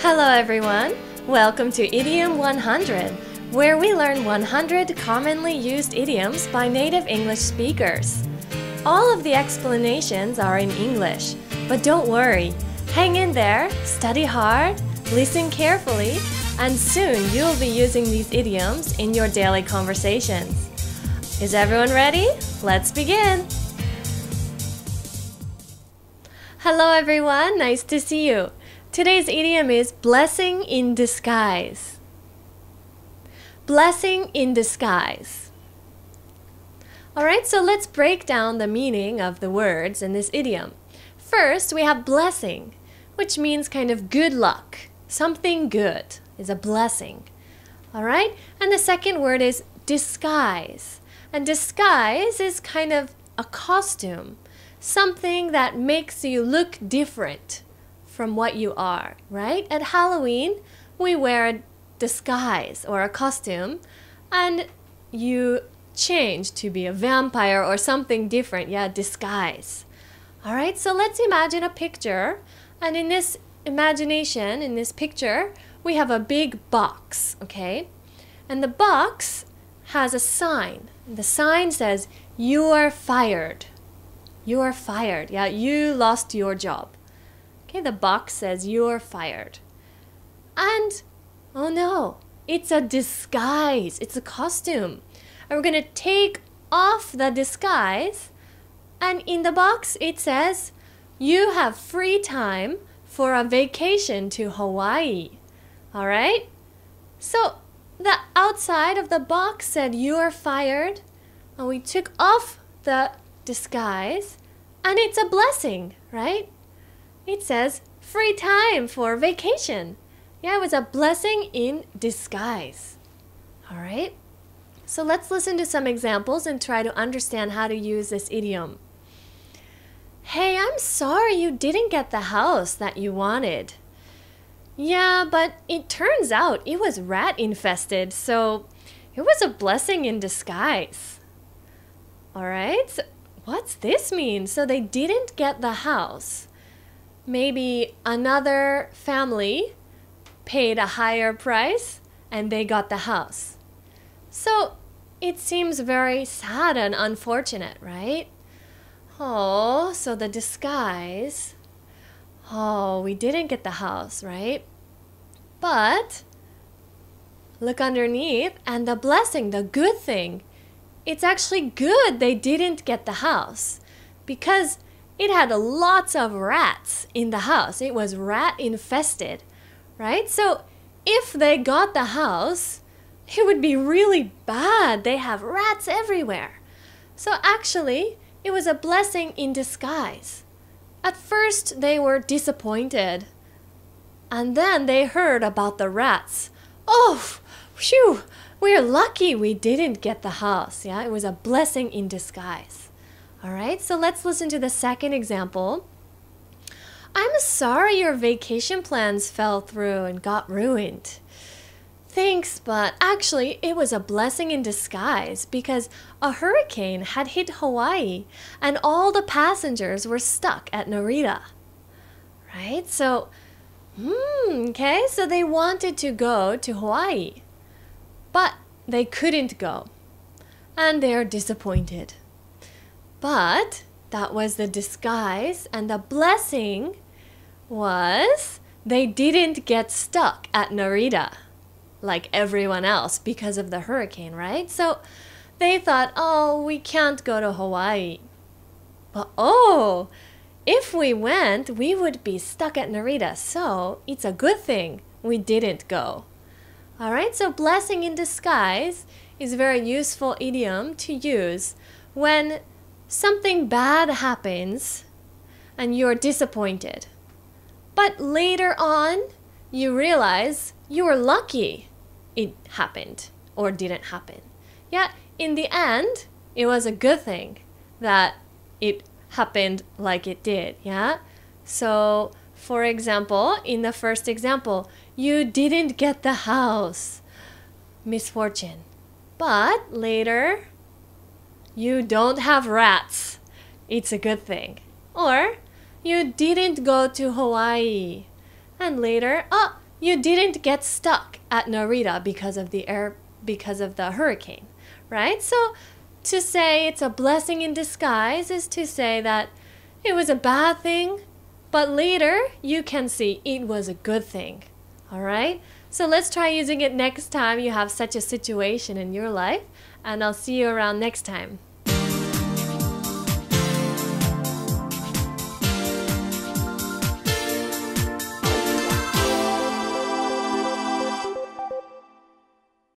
Hello everyone! Welcome to Idiom 100, where we learn 100 commonly used idioms by native English speakers. All of the explanations are in English, but don't worry. Hang in there, study hard, listen carefully, and soon you'll be using these idioms in your daily conversations. Is everyone ready? Let's begin! Hello everyone, nice to see you. Today's idiom is blessing in disguise. Blessing in disguise. Alright, so let's break down the meaning of the words in this idiom. First, we have blessing, which means kind of good luck. Something good is a blessing. Alright, and the second word is disguise. And disguise is kind of a costume. Something that makes you look different from what you are, right? At Halloween, we wear a disguise or a costume and you change to be a vampire or something different. Yeah, disguise. Alright, so let's imagine a picture, and in this imagination, in this picture, we have a big box, okay? And the box has a sign. The sign says, "You are fired." You are fired. Yeah, you lost your job. Okay, the box says you're fired. And, oh no, it's a disguise. It's a costume. And we're going to take off the disguise. And in the box, it says, you have free time for a vacation to Hawaii. All right? So, the outside of the box said you're fired. And we took off the disguise. And it's a blessing, right? It says, free time for vacation. Yeah, it was a blessing in disguise. All right? So let's listen to some examples and try to understand how to use this idiom. Hey, I'm sorry you didn't get the house that you wanted. Yeah, but it turns out it was rat infested, so it was a blessing in disguise. All right? So what's this mean? So they didn't get the house. Maybe another family paid a higher price and they got the house. So it seems very sad and unfortunate, right? Oh, so the disguise. Oh, we didn't get the house, right? But look underneath, and the blessing, the good thing, it's actually good they didn't get the house because it had lots of rats in the house. It was rat infested, right? So if they got the house, it would be really bad. They have rats everywhere. So actually, it was a blessing in disguise. At first, they were disappointed. And then they heard about the rats. Oh, phew, we're lucky we didn't get the house. Yeah, it was a blessing in disguise. Alright, so let's listen to the second example. I'm sorry your vacation plans fell through and got ruined. Thanks, but actually it was a blessing in disguise because a hurricane had hit Hawaii and all the passengers were stuck at Narita. Right? So, okay, so they wanted to go to Hawaii, but they couldn't go. And they're disappointed. But that was the disguise, and the blessing was they didn't get stuck at Narita like everyone else because of the hurricane, right? So they thought, oh, we can't go to Hawaii. But oh, if we went, we would be stuck at Narita. So it's a good thing we didn't go. All right, so blessing in disguise is a very useful idiom to use when something bad happens and you're disappointed. But later on, you realize you were lucky it happened or didn't happen. Yeah, in the end, it was a good thing that it happened like it did. Yeah. So, for example, in the first example, you didn't get the house. Misfortune. But later, you don't have rats. It's a good thing. Or you didn't go to Hawaii. And later, oh, you didn't get stuck at Narita because of the hurricane, right? So to say it's a blessing in disguise is to say that it was a bad thing, but later you can see it was a good thing. All right? So let's try using it next time you have such a situation in your life, and I'll see you around next time.